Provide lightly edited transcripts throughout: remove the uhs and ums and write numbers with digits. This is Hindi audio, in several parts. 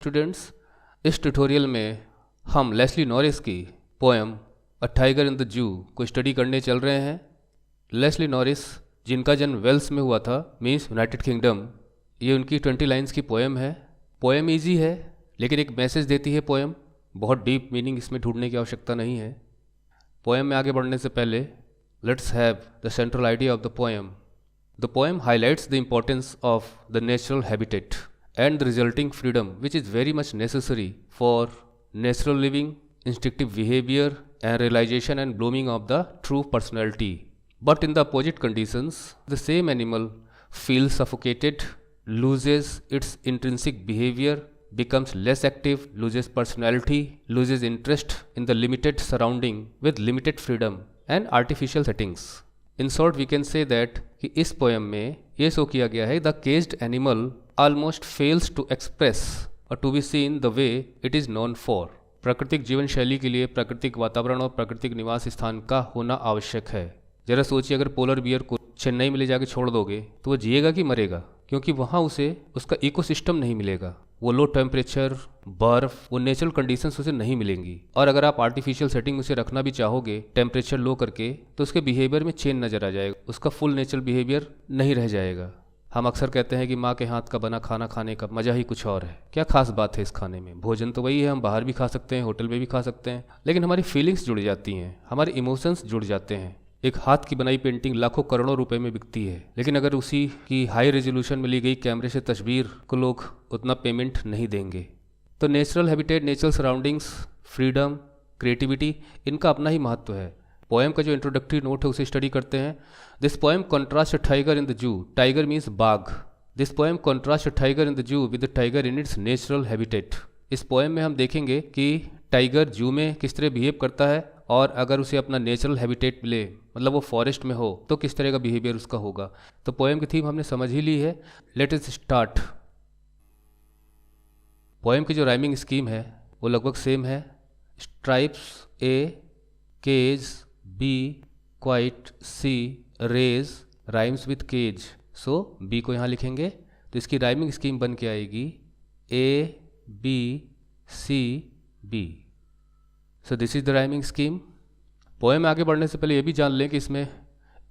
स्टूडेंट्स, इस ट्यूटोरियल में हम लेस्ली नॉरिस की poem a tiger in the जू को स्टडी करने चल रहे हैं। लेस्ली नॉरिस, जिनका जन्म वेल्स में हुआ था, मीन्स यूनाइटेड किंगडम, ये उनकी 20 लाइन्स की पोएम है। पोएम ईजी है लेकिन एक मैसेज देती है पोएम, बहुत डीप मीनिंग इसमें ढूंढने की आवश्यकता नहीं है। पोएम में आगे बढ़ने से पहले let's have the central idea of the poem. The poem highlights the importance of the natural habitat and the resulting freedom, which is very much necessary for natural living, instinctive behavior, and realization and blooming of the true personality. But in the opposite conditions, the same animal feels suffocated, loses its intrinsic behavior, becomes less active, loses personality, loses interest in the limited surrounding with limited freedom and artificial settings. In short we can say that कि इस पोएम में ये शो किया गया है the caged animal almost fails to express और to be seen the way it is known for. प्राकृतिक जीवन शैली के लिए प्राकृतिक वातावरण और प्राकृतिक निवास स्थान का होना आवश्यक है। जरा सोचिए, अगर पोलर बियर को चेन्नई में ले जाके छोड़ दोगे तो वो जिएगा कि मरेगा, क्योंकि वहाँ उसे उसका इकोसिस्टम नहीं मिलेगा। वो लो टेम्परेचर, बर्फ़, वो नेचुरल कंडीशंस उसे नहीं मिलेंगी। और अगर आप आर्टिफिशियल सेटिंग में उसे रखना भी चाहोगे टेम्परेचर लो करके, तो उसके बिहेवियर में चेंज नज़र आ जाएगा, उसका फुल नेचुरल बिहेवियर नहीं रह जाएगा। हम अक्सर कहते हैं कि माँ के हाथ का बना खाना खाने का मज़ा ही कुछ और है। क्या खास बात है इस खाने में? भोजन तो वही है, हम बाहर भी खा सकते हैं, होटल में भी खा सकते हैं, लेकिन हमारी फीलिंग्स जुड़ जाती हैं, हमारे इमोशंस जुड़ जाते हैं। एक हाथ की बनाई पेंटिंग लाखों करोड़ों रुपए में बिकती है, लेकिन अगर उसी की हाई रेजोल्यूशन में ली गई कैमरे से तस्वीर को लोग उतना पेमेंट नहीं देंगे। तो natural habitat, natural surroundings, freedom, creativity, इनका अपना ही महत्व है। पोएम का जो इंट्रोडक्टरी नोट है उसे स्टडी करते हैं। This poem contrast a tiger in the zoo. Tiger means बाघ। This poem contrast a tiger in the zoo with the tiger in its natural habitat. इस पोएम में हम देखेंगे कि टाइगर जू में किस तरह बिहेव करता है, और अगर उसे अपना नेचुरल हैबिटेट मिले, मतलब वो फॉरेस्ट में हो, तो किस तरह का बिहेवियर उसका होगा। तो पोएम की थीम हमने समझ ही ली है। Let us start. पोएम की जो राइमिंग स्कीम है वो लगभग सेम है। Stripes A, cage B, quiet C, rage rhymes with cage, so B को यहाँ लिखेंगे। तो इसकी राइमिंग स्कीम बन के आएगी A B C B. So this is the rhyming scheme. Poem में आगे बढ़ने से पहले ये भी जान लें कि इसमें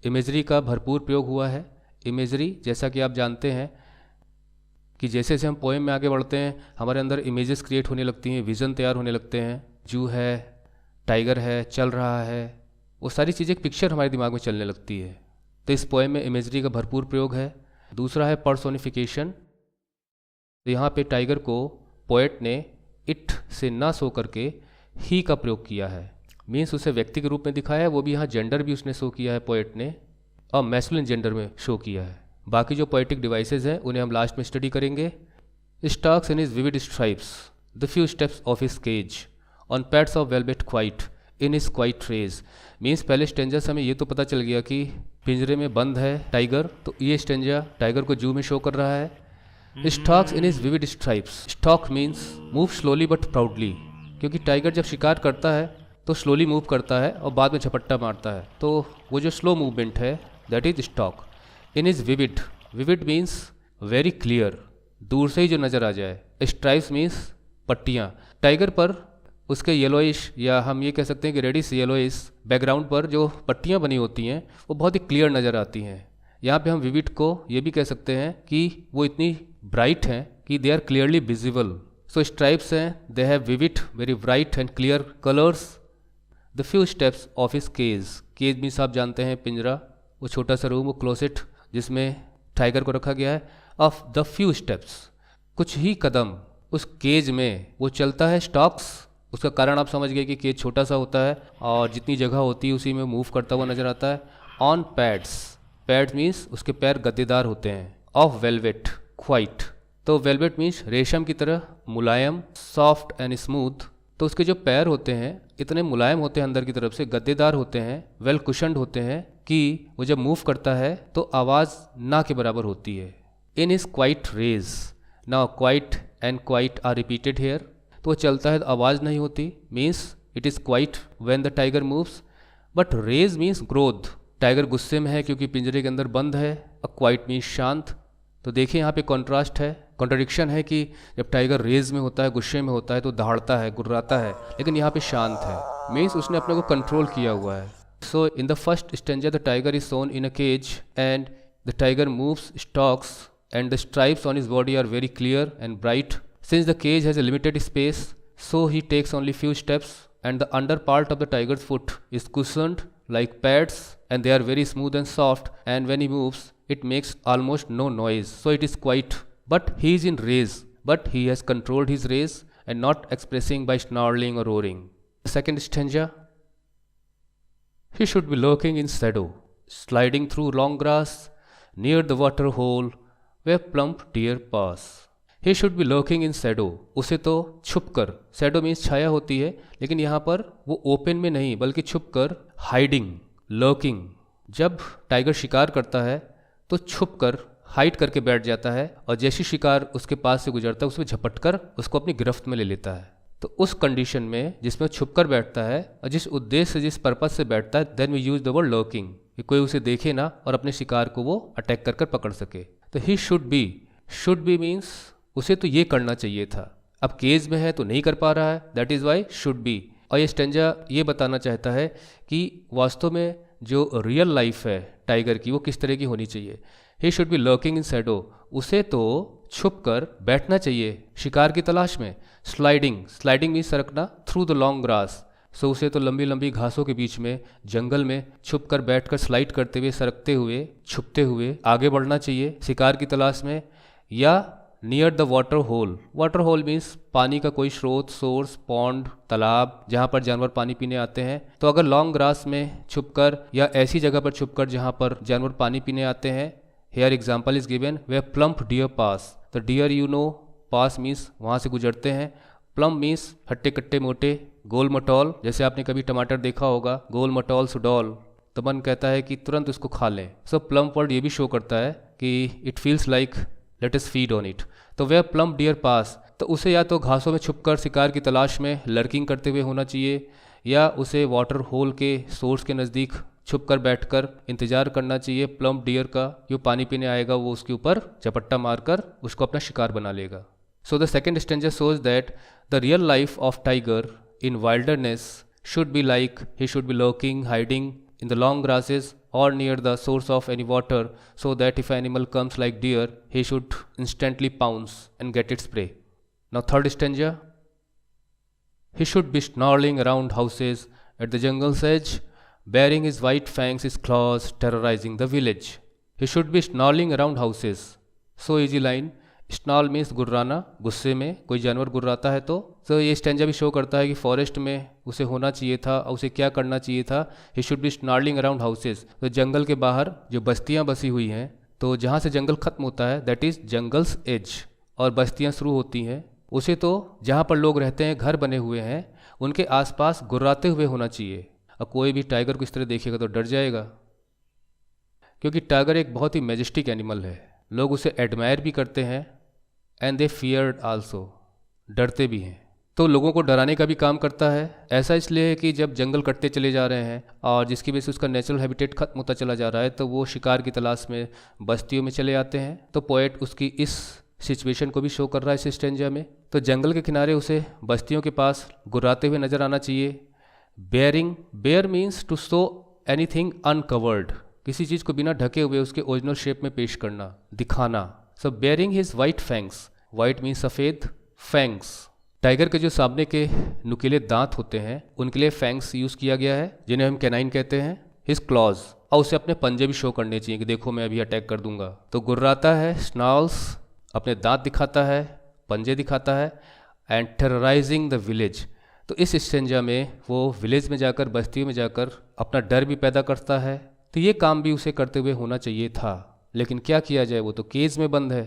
इमेजरी का भरपूर प्रयोग हुआ है। इमेजरी, जैसा कि आप जानते हैं कि जैसे जैसे हम पोएम में आगे बढ़ते हैं हमारे अंदर इमेजेस क्रिएट होने लगती हैं, विज़न तैयार होने लगते हैं। जू है, टाइगर है, चल रहा है, वो सारी चीज़ें एक पिक्चर हमारे दिमाग में चलने लगती है। तो इस पोएम में इमेजरी का भरपूर प्रयोग है। दूसरा है पर्सोनिफिकेशन। तो यहाँ पे टाइगर को पोएट ने इट से ना सो करके ही का प्रयोग किया है, मीन्स उसे व्यक्ति के रूप में दिखाया है। वो भी यहाँ जेंडर भी उसने शो किया है पोएट ने, और मैस्कुलिन जेंडर में शो किया है। बाकी जो पोएटिक डिवाइसेज हैं उन्हें हम लास्ट में स्टडी करेंगे। Stalks in his vivid stripes the few steps of his cage on pads of velvet quiet in his quiet rage. Means पहले स्टेंजा से हमें ये तो पता चल गया कि पिंजरे में बंद है टाइगर, तो ये स्टेंजा टाइगर को जू में शो कर रहा है। Stocks in his vivid stripes. Stock means move slowly but proudly, क्योंकि टाइगर जब शिकार करता है तो स्लोली मूव करता है और बाद में झपट्टा मारता है, तो वो जो स्लो मूवमेंट है that is stock. In is vivid. Vivid means very clear, दूर से ही जो नज़र आ जाए। स्ट्राइप्स मीन्स पट्टियाँ। टाइगर पर उसके येलोइश, या हम ये कह सकते हैं कि रेडिश येलोइश बैकग्राउंड पर जो पट्टियाँ बनी होती हैं वो बहुत ही क्लियर नज़र आती हैं। यहाँ पे हम विविड को ये भी कह सकते हैं कि वो इतनी ब्राइट हैं कि they are clearly visible. So stripes हैं, they have vivid, very bright and clear colors. The few steps of his cage. Cage means आप जानते हैं पिंजरा, वो छोटा सा रूम, वो क्लोसेट जिसमें टाइगर को रखा गया है। Of the few steps, कुछ ही कदम उस केज में वो चलता है। स्टॉक्स, उसका कारण आप समझ गए कि केज छोटा सा होता है और जितनी जगह होती है उसी में मूव करता हुआ नजर आता है। ऑन पैड्स, पैड्स मीन्स उसके पैर गद्देदार होते हैं। ऑफ वेलवेट क्वाइट, तो वेलवेट मीन्स रेशम की तरह मुलायम, सॉफ्ट एंड स्मूथ। तो उसके जो पैर होते हैं इतने मुलायम होते हैं, अंदर की तरफ से गद्देदार होते हैं, वेल कुशन्ड होते हैं कि वो जब मूव करता है तो आवाज़ ना के बराबर होती है। In is quiet rage. Now quiet and quiet are repeated here. तो वो चलता है तो आवाज़ नहीं होती, means it is quiet when the tiger moves. But rage means growth. Tiger गुस्से में है क्योंकि पिंजरे के अंदर बंद है। क्वाइट मीन्स शांत। तो देखिए यहाँ पे कॉन्ट्रास्ट है। कॉन्ट्रडिक्शन है कि जब टाइगर रेज में होता है, गुस्से में होता है तो दहाड़ता है, गुर्राता है, लेकिन यहाँ पे शांत है, मीन्स उसने अपने को कंट्रोल किया हुआ है। So in the first stanza the tiger is shown in a cage and the tiger moves, stalks and the stripes on his body are very clear and bright. Since the cage has a limited space, so he takes only few steps, and the under part of the tiger's foot is cushioned like pads, and they are very smooth and soft, and when he moves it makes almost no noise, so it is quiet. But he is in rage, but he has controlled his rage and not expressing by snarling or roaring. The second stanza, he should be lurking in shadow, sliding through long grass near the water hole where plump deer pass. He should be lurking in shadow. उसे तो छुप कर, shadow means छाया होती है, लेकिन यहाँ पर वो ओपन में नहीं बल्कि छुप कर, हाइडिंग, लर्किंग। जब टाइगर शिकार करता है तो छुप कर, हाइड करके बैठ जाता है, और जैसे शिकार उसके पास से गुजरता है उसमें झपट कर उसको अपनी गिरफ्त में ले लेता है। तो उस कंडीशन में जिसमें छुप कर बैठता है और जिस उद्देश्य से, जिस पर्पज से बैठता है, then we use the word lurking, कि कोई उसे देखे ना और अपने शिकार को वो अटैक कर पकड़ सके। तो ही शुड बी मीन्स उसे तो ये करना चाहिए था, अब केज में है तो नहीं कर पा रहा है, that is why should be. और ये स्टेंजा ये बताना चाहता है कि वास्तव में जो रियल लाइफ है टाइगर की वो किस तरह की होनी चाहिए। ही should B lurking in Shadow, उसे तो छुप कर बैठना चाहिए शिकार की तलाश में। स्लाइडिंग मीन्स सरकना, through the long grass, so उसे तो लंबी लंबी घासों के बीच में, जंगल में छुप कर बैठ कर स्लाइड करते हुए, सरकते हुए, छुपते हुए आगे बढ़ना चाहिए शिकार की तलाश में। या near the water hole means पानी का कोई स्रोत, सोर्स, पॉन्ड, तालाब, जहाँ पर जानवर पानी पीने आते हैं। तो अगर लॉन्ग ग्रास में छुपकर या ऐसी जगह पर छुपकर जहाँ पर जानवर पानी पीने आते हैं, here example is given where plump deer pass. The deer you know, pass means वहाँ से गुजरते हैं, प्लम मीन्स हट्टे कट्टे मोटे, गोल मटोल, जैसे आपने कभी टमाटर देखा होगा, गोल मटोल सुडोल, तो मन कहता है कि तुरंत उसको खा लें। सो प्लम वर्ड ये भी शो करता है कि it feels like let us feed on it. तो वे प्लम डियर पास, तो उसे या तो घासों में छुपकर शिकार की तलाश में लर्किंग करते हुए होना चाहिए, या उसे वाटर होल के सोर्स के नज़दीक छुपकर बैठकर इंतज़ार करना चाहिए प्लम डियर का, जो पानी पीने आएगा वो उसके ऊपर झपट्टा मारकर उसको अपना शिकार बना लेगा। So the second stanza shows that the real life of tiger in wilderness should be like he should be lurking, hiding in the long grasses or near the source of any water, so that if an animal comes like deer, he should instantly pounce and get its prey. Now third stanza, he should be snarling around houses at the jungle's edge, bearing his white fangs, his claws, terrorizing the village. He should be snarling around houses. So easy line. Snarl means गुर्राना, गुस्से में कोई जानवर गुर्राता है तो ये स्टेंजा भी शो करता है कि फॉरेस्ट में उसे होना चाहिए था, और उसे क्या करना चाहिए था। He should be snarling around houses, तो जंगल के बाहर जो बस्तियां बसी हुई हैं, तो जहाँ से जंगल खत्म होता है दैट इज़ जंगल्स एज, और बस्तियां शुरू होती हैं, उसे तो जहाँ पर लोग रहते हैं, घर बने हुए हैं, उनके आसपास गुर्राते हुए होना चाहिए। और कोई भी टाइगर को इस तरह देखेगा तो डर जाएगा, क्योंकि टाइगर एक बहुत ही मैजेस्टिक एनिमल है। लोग उसे एडमायर भी करते हैं, एंड दे फियर्ड आल्सो, डरते भी हैं। तो लोगों को डराने का भी काम करता है। ऐसा इसलिए है कि जब जंगल कटते चले जा रहे हैं और जिसकी वजह से उसका नेचुरल हैबिटेट खत्म होता चला जा रहा है, तो वो शिकार की तलाश में बस्तियों में चले आते हैं। तो पोएट उसकी इस सिचुएशन को भी शो कर रहा है इस स्टेंजा में। तो जंगल के किनारे उसे बस्तियों के पास गुर्राते हुए नजर आना चाहिए। Bare means to show anything uncovered, किसी चीज़ को बिना ढके हुए उसके ओरिजिनल शेप में पेश करना, दिखाना। So baring his white fangs, white means सफ़ेद, फैंग्स टाइगर के जो सामने के नुकीले दांत होते हैं उनके लिए फैंग्स यूज़ किया गया है, जिन्हें हम कैनाइन कहते हैं। हिज क्लॉज, और उसे अपने पंजे भी शो करने चाहिए कि देखो मैं अभी अटैक कर दूंगा। तो गुर्राता है, स्नॉल्स, अपने दांत दिखाता है, पंजे दिखाता है। एंड टेरराइजिंग द विलेज, तो इस स्टेंजा में वो विलेज में जाकर, बस्तियों में जाकर अपना डर भी पैदा करता है। तो ये काम भी उसे करते हुए होना चाहिए था, लेकिन क्या किया जाए, वो तो केज में बंद है।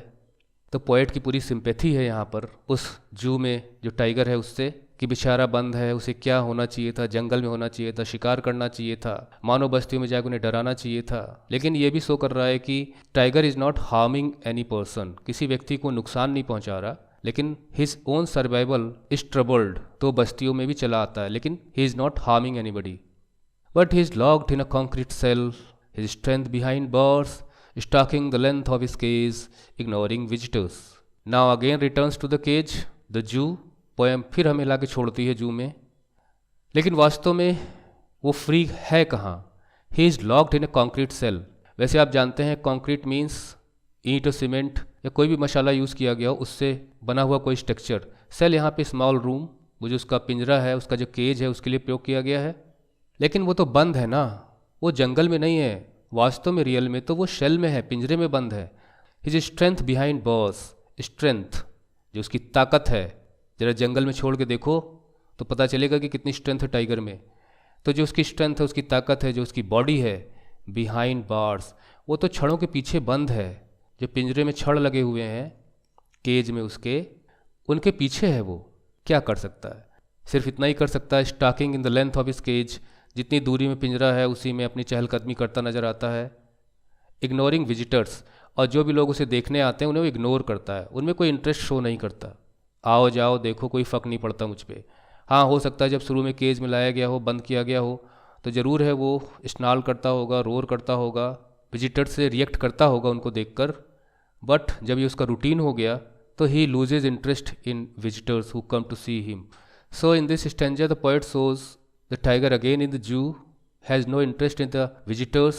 तो पोएट की पूरी सिंपैथी है यहाँ पर उस जू में जो टाइगर है उससे, कि बेचारा बंद है, उसे क्या होना चाहिए था, जंगल में होना चाहिए था, शिकार करना चाहिए था, मानव बस्तियों में जाकर उन्हें डराना चाहिए था। लेकिन ये भी शो कर रहा है कि tiger is not harming any person, किसी व्यक्ति को नुकसान नहीं पहुँचा रहा, लेकिन his own survival is troubled, तो बस्तियों में भी चला आता है, लेकिन he is not harming anybody. But he is locked in a concrete cell, his strength behind bars, stalking the length of his cage, ignoring visitors. Now again returns to the cage the zoo. Poem फिर हमें ला के छोड़ती है जू में, लेकिन वास्तव में वो फ्री है कहाँ? He is locked in a concrete cell. वैसे आप जानते हैं कॉन्क्रीट मीन्स ईंट और सीमेंट या कोई भी मसाला यूज़ किया गया हो उससे बना हुआ कोई स्ट्रक्चर। सेल यहाँ पे स्मॉल रूम, वो जो उसका पिंजरा है, उसका जो केज है, उसके लिए प्रयोग किया गया है। लेकिन वो तो बंद है ना, वो जंगल में नहीं है, वास्तव में रियल में तो वो शेल में है, पिंजरे में बंद है। His strength behind boss, strength जो उसकी ताकत है, ज़रा जंगल में छोड़ के देखो तो पता चलेगा कि कितनी स्ट्रेंथ है टाइगर में। तो जो उसकी स्ट्रेंथ है, उसकी ताकत है, जो उसकी बॉडी है, बिहाइंड बार्स, वो तो छड़ों के पीछे बंद है। जो पिंजरे में छड़ लगे हुए हैं केज में उसके, उनके पीछे है। वो क्या कर सकता है? सिर्फ इतना ही कर सकता है, stalking in the length of his cage, जितनी दूरी में पिंजरा है उसी में अपनी चहलकदमी करता नजर आता है। इग्नोरिंग विजिटर्स, और जो भी लोग उसे देखने आते हैं उन्हें वो इग्नोर करता है, उनमें कोई इंटरेस्ट शो नहीं करता। आओ जाओ देखो, कोई फ़र्क नहीं पड़ता मुझ पर। हाँ, हो सकता है जब शुरू में केज में लाया गया हो, बंद किया गया हो, तो ज़रूर है वो स्नाल करता होगा, रोर करता होगा, विजिटर्स से रिएक्ट करता होगा उनको देखकर। बट जब ये उसका रूटीन हो गया तो he loses interest in visitors who come to see him. So in this stanza the poet shows the tiger again in the zoo has no interest in the visitors.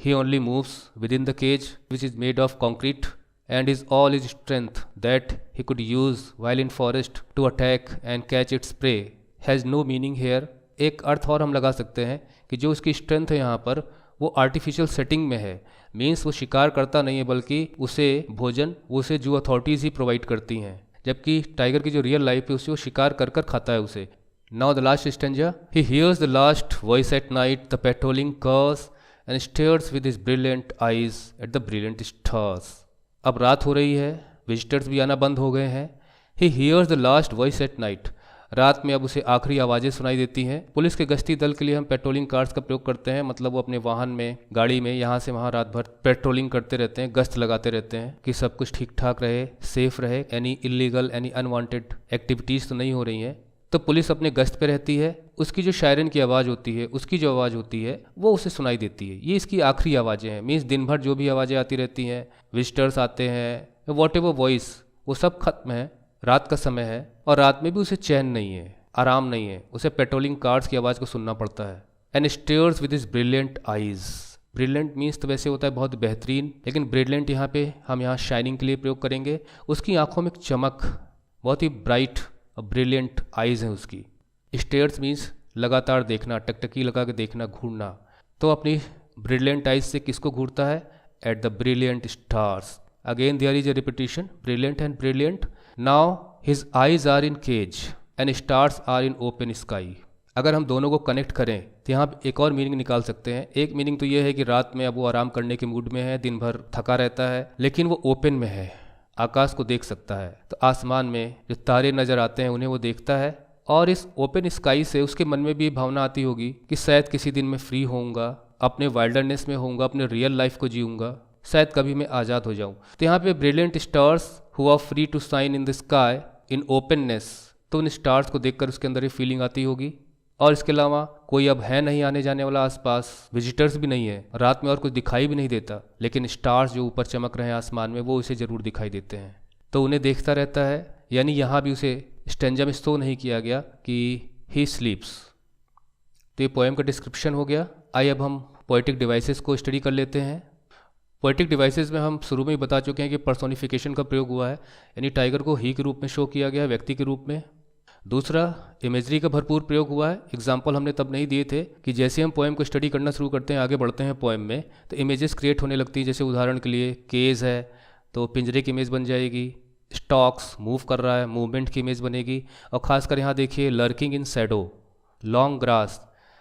He only moves within the cage which is made of concrete, and is all his strength that he could use while in forest to attack and catch its prey has no meaning here. एक अर्थ और हम लगा सकते हैं कि जो उसकी स्ट्रेंथ है यहाँ पर वो आर्टिफिशियल सेटिंग में है। मीन्स वो शिकार करता नहीं है, बल्कि उसे भोजन उसे जो अथॉरिटीज़ ही प्रोवाइड करती हैं, जबकि टाइगर की जो रियल लाइफ है उसे वो शिकार कर कर खाता है उसे। Now the last stanza. He hears the last voice at night, the patrolling curs, and stares with his brilliant eyes at the brilliant stars. अब रात हो रही है, विजिटर्स भी आना बंद हो गए हैं। He hears the last voice at night. रात में अब उसे आखिरी आवाज़ें सुनाई देती हैं। पुलिस के गश्ती दल के लिए हम पेट्रोलिंग कार्स का प्रयोग करते हैं, मतलब वो अपने वाहन में, गाड़ी में यहाँ से वहाँ रात भर पेट्रोलिंग करते रहते हैं, गश्त लगाते रहते हैं कि सब कुछ ठीक ठाक रहे, सेफ रहे, any illegal any unwanted activities तो नहीं हो रही हैं। तो पुलिस अपने गश्त पे रहती है। उसकी जो शायरन की आवाज़ होती है, उसकी जो आवाज़ होती है वो उसे सुनाई देती है। ये इसकी आखिरी आवाज़ें हैं। मीन्स दिन भर जो भी आवाज़ें आती रहती हैं, विजिटर्स आते हैं, वॉट एवर वॉइस, वो सब खत्म है। रात का समय है और रात में भी उसे चैन नहीं है, आराम नहीं है, उसे पेट्रोलिंग कार्स की आवाज़ को सुनना पड़ता है। And stairs with his brilliant eyes. Brilliant means तो वैसे होता है बहुत बेहतरीन, लेकिन ब्रिलियंट यहाँ पे हम यहाँ शाइनिंग के लिए प्रयोग करेंगे। उसकी आंखों में एक चमक, बहुत ही ब्राइट और ब्रिलियंट आइज़ हैं उसकी। स्टेयर्स मीन्स लगातार देखना, टकटकी लगा के देखना, घूरना। तो अपनी ब्रिलियंट आइज से किसको घूरता है? At the brilliant stars. Again there is a repetition, brilliant and brilliant. Now his eyes are in cage and stars are in open sky. अगर हम दोनों को कनेक्ट करें तो यहाँ एक और मीनिंग निकाल सकते हैं। एक मीनिंग तो ये है कि रात में अब वो आराम करने के मूड में है, दिन भर थका रहता है, लेकिन वो ओपन में है, आकाश को देख सकता है। तो आसमान में जो तारे नज़र आते हैं उन्हें वो देखता है, और इस ओपन स्काई से उसके मन में भी ये भावना आती होगी कि शायद किसी दिन मैं फ्री होऊंगा, अपने वाइल्डरनेस में होऊंगा, अपने रियल लाइफ को जीऊंगा, शायद कभी मैं आज़ाद हो जाऊं। तो यहाँ पे brilliant stars who are free to shine in the sky in openness, तो उन स्टार्स को देखकर उसके अंदर ये फीलिंग आती होगी। और इसके अलावा कोई अब है नहीं आने जाने वाला आसपास, विजिटर्स भी नहीं है, रात में और कुछ दिखाई भी नहीं देता, लेकिन स्टार्स जो ऊपर चमक रहे हैं आसमान में वो उसे ज़रूर दिखाई देते हैं, तो उन्हें देखता रहता है। यानी यहाँ भी उसे स्टेंजा में शो नहीं किया गया कि ही स्लीप्स। तो ये पोएम का डिस्क्रिप्शन हो गया। आइए अब हम पोएटिक डिवाइसेस को स्टडी कर लेते हैं। पोएटिक डिवाइसेस में हम शुरू में ही बता चुके हैं कि पर्सोनिफिकेशन का प्रयोग हुआ है, यानी टाइगर को ही के रूप में शो किया गया है, व्यक्ति के रूप में। दूसरा, इमेजरी का भरपूर प्रयोग हुआ है। एग्जाम्पल हमने तब नहीं दिए थे कि जैसे हम पोएम को स्टडी करना शुरू करते हैं, आगे बढ़ते हैं पोएम में, तो इमेजेस क्रिएट होने लगती है। जैसे उदाहरण के लिए केज है तो पिंजरे की इमेज बन जाएगी, स्टॉक्स मूव कर रहा है, मूवमेंट की इमेज बनेगी। और खासकर यहाँ देखिए lurking in Shadow, long grass,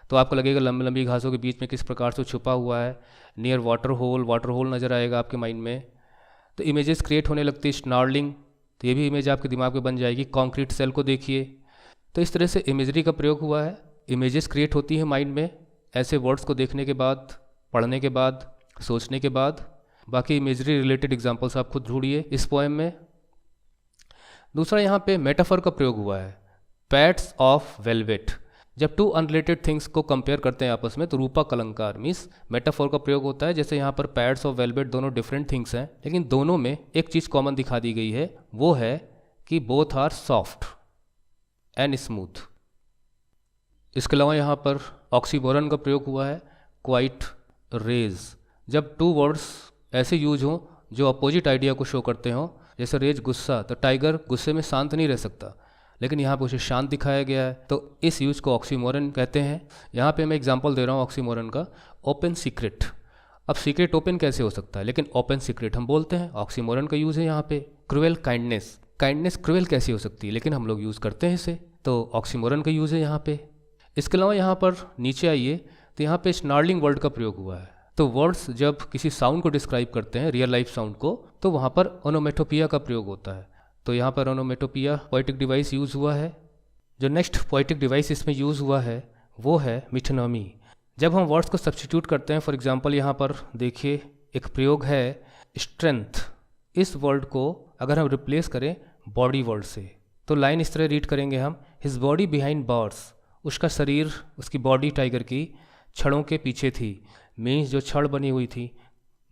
तो आपको लगेगा लंबी लंबी घासों के बीच में किस प्रकार से छुपा हुआ है। नियर वाटर होल नज़र आएगा आपके माइंड में। तो इमेजेस क्रिएट होने लगती है। स्नार्लिंग, तो ये भी इमेज आपके दिमाग में बन जाएगी। कॉन्क्रीट सेल को देखिए, तो इस तरह से इमेजरी का प्रयोग हुआ है। इमेजेस क्रिएट होती हैं माइंड में ऐसे वर्ड्स को देखने के बाद, पढ़ने के बाद, सोचने के बाद। बाकी इमेजरी रिलेटेड एग्जांपल्स आप खुद ढूंढिए इस पोएम में। दूसरा, यहाँ पे मेटाफर का प्रयोग हुआ है। पैट्स ऑफ वेलवेट, जब टू अनरिलेटेड थिंग्स को कंपेयर करते हैं आपस में तो रूपक अलंकार मीन्स मेटाफोर का प्रयोग होता है। जैसे यहाँ पर पैड्स और वेलवेट दोनों डिफरेंट थिंग्स हैं, लेकिन दोनों में एक चीज़ कॉमन दिखा दी गई है, वो है कि both are soft and smooth. इसके अलावा यहाँ पर ऑक्सीमोरन का प्रयोग हुआ है, क्वाइट रेज। जब टू वर्ड्स ऐसे यूज हों जो अपोजिट आइडिया को शो करते हों, जैसे रेज गुस्सा, तो टाइगर गुस्से में शांत नहीं रह सकता, लेकिन यहाँ पे उसे शांत दिखाया गया है, तो इस यूज को ऑक्सीमोरन कहते हैं। यहाँ पे मैं एग्जांपल दे रहा हूँ ऑक्सीमोरन का, ओपन सीक्रेट। अब सीक्रेट ओपन कैसे हो सकता है, लेकिन ओपन सीक्रेट हम बोलते हैं, ऑक्सीमोरन का यूज़ है यहाँ पे। क्रुएल काइंडनेस, काइंडनेस क्रुएल कैसी हो सकती है, लेकिन हम लोग यूज़ करते हैं इसे, तो ऑक्सीमोरन का यूज़ है यहाँ पे। इसके अलावा यहाँ पर नीचे आइए तो यहाँ पे स्नार्लिंग वर्ड का प्रयोग हुआ है। तो वर्ड्स जब किसी साउंड को डिस्क्राइब करते हैं, रियल लाइफ साउंड को, तो वहाँ पर ओनोमेटोपिया का प्रयोग होता है। तो यहाँ पर ओनोमेटोपिया पोएटिक डिवाइस यूज़ हुआ है। जो नेक्स्ट पोएटिक डिवाइस इसमें यूज़ हुआ है वो है मिथोनॉमी। जब हम वर्ड्स को सब्स्टिट्यूट करते हैं, फॉर एग्जांपल यहाँ पर देखिए एक प्रयोग है स्ट्रेंथ। इस वर्ड को अगर हम रिप्लेस करें बॉडी वर्ड से, तो लाइन इस तरह रीड करेंगे हम, हिज बॉडी बिहाइंड बार्स। उसका शरीर, उसकी बॉडी टाइगर की छड़ों के पीछे थी, मीन्स जो छड़ बनी हुई थी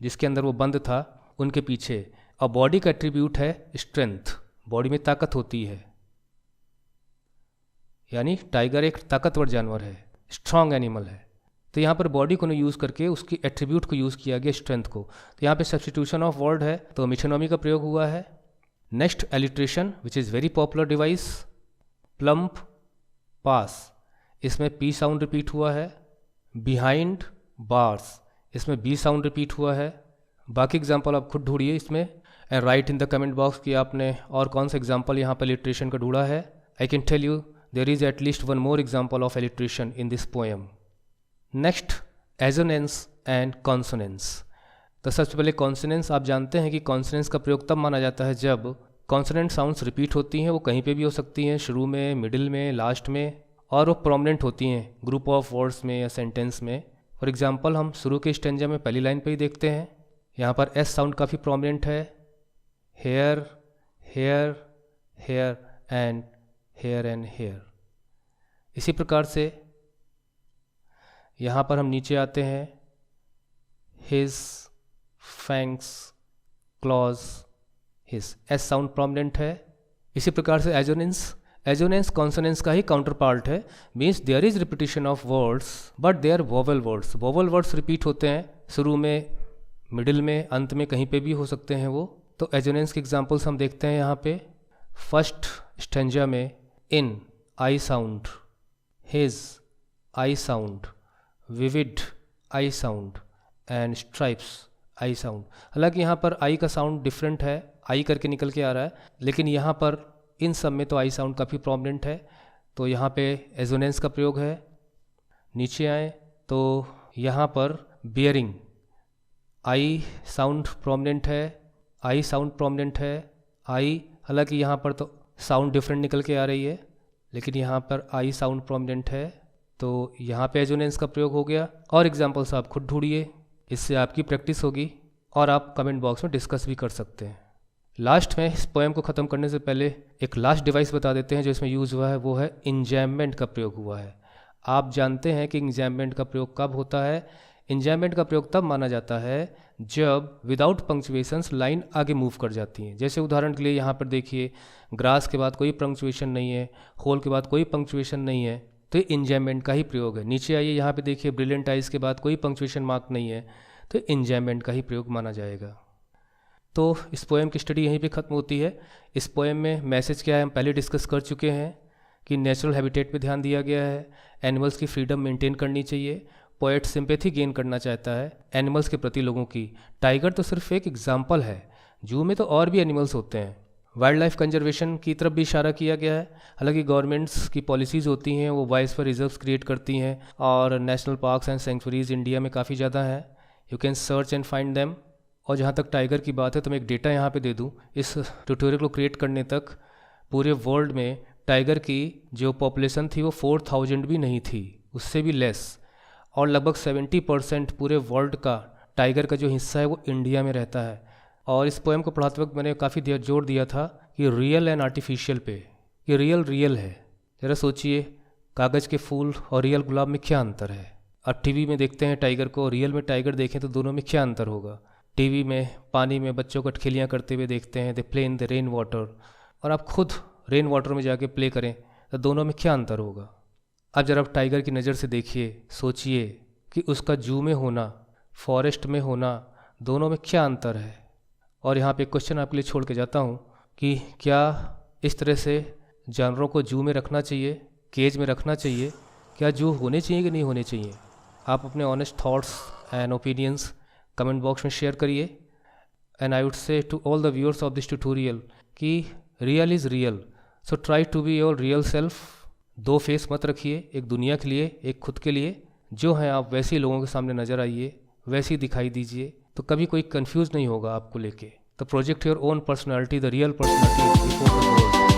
जिसके अंदर वो बंद था उनके पीछे। और बॉडी का एट्रीब्यूट है स्ट्रेंथ, बॉडी में ताकत होती है, यानी टाइगर एक ताकतवर जानवर है, स्ट्रॉन्ग एनिमल है। तो यहाँ पर बॉडी को यूज़ करके उसकी एट्रीब्यूट को यूज़ किया गया, स्ट्रेंथ को। तो यहाँ पे सब्स्टिट्यूशन ऑफ वर्ड है, तो मिथोनॉमी का प्रयोग हुआ है। Next alliteration which is very popular device, plump paws. इसमें पी साउंड रिपीट हुआ है। बिहाइंड बार्स, इसमें बी साउंड रिपीट हुआ है। बाकी एग्जाम्पल आप खुद ढूंढिए इसमें and write in the comment box कि आपने और कौन सा एग्जाम्पल यहाँ पर लिटरेशन का ढूंढा है। I can tell you there is at least one more example of alliteration in this poem. Next assonance and consonance. तो सबसे पहले कॉन्सोनेंस, आप जानते हैं कि कॉन्सोनेंस का प्रयोग तब माना जाता है जब कॉन्सोनेंट साउंड्स रिपीट होती हैं, वो कहीं पे भी हो सकती हैं, शुरू में, मिडिल में, लास्ट में, और वो प्रोमिनेंट होती हैं ग्रुप ऑफ वर्ड्स में या सेंटेंस में। फॉर एग्जाम्पल हम शुरू के स्टेंजा में पहली लाइन पे ही देखते हैं, यहाँ पर एस साउंड काफ़ी प्रोमिनेंट है, here here here and here and here. इसी प्रकार से यहाँ पर हम नीचे आते हैं, his fangs claws, his S sound prominent है। इसी प्रकार से एजोनेंस, एजोनेंस कॉन्सोनेंस का ही काउंटर पार्ट है, means there is repetition of words but they are vowel words. Vowel words repeat होते हैं, शुरू में, मिडिल में, अंत में, कहीं पे भी हो सकते हैं वो। तो एजोनेंस के एग्जांपल्स हम देखते हैं यहाँ पे। फर्स्ट स्टेंजा में in I sound, his I sound, vivid I sound and stripes I sound. हालांकि यहाँ पर आई का साउंड डिफरेंट है, आई करके निकल के आ रहा है, लेकिन यहाँ पर इन सब में तो आई साउंड काफ़ी प्रोमिनेंट है, तो यहाँ पे एजोनेंस का प्रयोग है। नीचे आए तो यहाँ पर बियरिंग, आई साउंड प्रोमिनेंट है, आई साउंड प्रोमिनेंट है, आई, हालांकि यहाँ पर तो साउंड डिफरेंट निकल के आ रही है, लेकिन यहाँ पर आई साउंड प्रोमिनेंट है, तो यहाँ पे एजोनेंस का प्रयोग हो गया। और एग्जांपल्स आप खुद ढूंढिए, इससे आपकी प्रैक्टिस होगी और आप कमेंट बॉक्स में डिस्कस भी कर सकते हैं। लास्ट में इस पोएम को ख़त्म करने से पहले एक लास्ट डिवाइस बता देते हैं जो इसमें यूज़ हुआ है, वो है इंजैममेंट का प्रयोग हुआ है। आप जानते हैं कि इंजैममेंट का प्रयोग कब होता है। इंजैममेंट का प्रयोग तब माना जाता है जब विदाउट पंक्चुएशंस लाइन आगे मूव कर जाती हैं। जैसे उदाहरण के लिए यहाँ पर देखिए, ग्रास के बाद कोई पंक्चुएशन नहीं है, होल के बाद कोई पंक्चुएशन नहीं है, तो ये इंजैममेंट का ही प्रयोग है। नीचे आइए, यहाँ पे देखिए, ब्रिलियंट आइज के बाद कोई पंक्चुएशन मार्क नहीं है, तो इंजैममेंट का ही प्रयोग माना जाएगा। तो इस पोएम की स्टडी यहीं पे ख़त्म होती है। इस पोएम में मैसेज क्या है हम पहले डिस्कस कर चुके हैं कि नेचुरल हैबिटेट पे ध्यान दिया गया है, एनिमल्स की फ्रीडम मेंटेन करनी चाहिए, पोएट सिंपैथी गेन करना चाहता है एनिमल्स के प्रति लोगों की। टाइगर तो सिर्फ एक एग्जाम्पल है, जू में तो और भी एनिमल्स होते हैं। वाइल्ड लाइफ कंजर्वेशन की तरफ भी इशारा किया गया है। हालांकि गवर्नमेंट्स की पॉलिसीज़ होती हैं, वो वाइस पर रिजर्व्स क्रिएट करती हैं, और national parks and sanctuaries India में काफ़ी ज़्यादा है, you can search and find them. और जहाँ तक टाइगर की बात है तो मैं एक डेटा यहाँ पे दे दूँ, इस ट्यूटोरियल को क्रिएट करने तक पूरे वर्ल्ड में टाइगर की जो पॉपुलेशन थी वो 4000 भी नहीं थी, उससे भी लेस, और लगभग 70% पूरे वर्ल्ड का टाइगर का जो हिस्सा है वो इंडिया में रहता है। और इस पोएम को पढ़ाते वक्त मैंने काफ़ी जोर दिया था कि रियल एंड आर्टिफिशियल पे, ये रियल है। ज़रा सोचिए, कागज़ के फूल और रियल गुलाब में क्या अंतर है? अब टीवी में देखते हैं टाइगर को, रियल में टाइगर देखें तो दोनों में क्या अंतर होगा? टीवी में पानी में बच्चों को अटखेलियाँ करते हुए देखते हैं, they play in the rain water, और आप खुद रेन वाटर में जाके प्ले करें तो दोनों में क्या अंतर होगा? अब जरा आप टाइगर की नज़र से देखिए, सोचिए कि उसका जू में होना, फॉरेस्ट में होना, दोनों में क्या अंतर है? और यहाँ पे एक क्वेश्चन आपके लिए छोड़ के जाता हूँ कि क्या इस तरह से जानवरों को जू में रखना चाहिए, केज में रखना चाहिए? क्या जू होने चाहिए कि नहीं होने चाहिए? आप अपने honest thoughts and opinions comment box में शेयर करिए। And I would say to all the viewers of this tutorial कि real is real, so try to be your real self. दो फेस मत रखिए, एक दुनिया के लिए, एक खुद के लिए। जो हैं आप वैसे ही लोगों के सामने नज़र आइए, वैसे ही दिखाई दीजिए, तो कभी कोई कंफ्यूज नहीं होगा आपको लेके। तो project your own personality, the real personality before the world.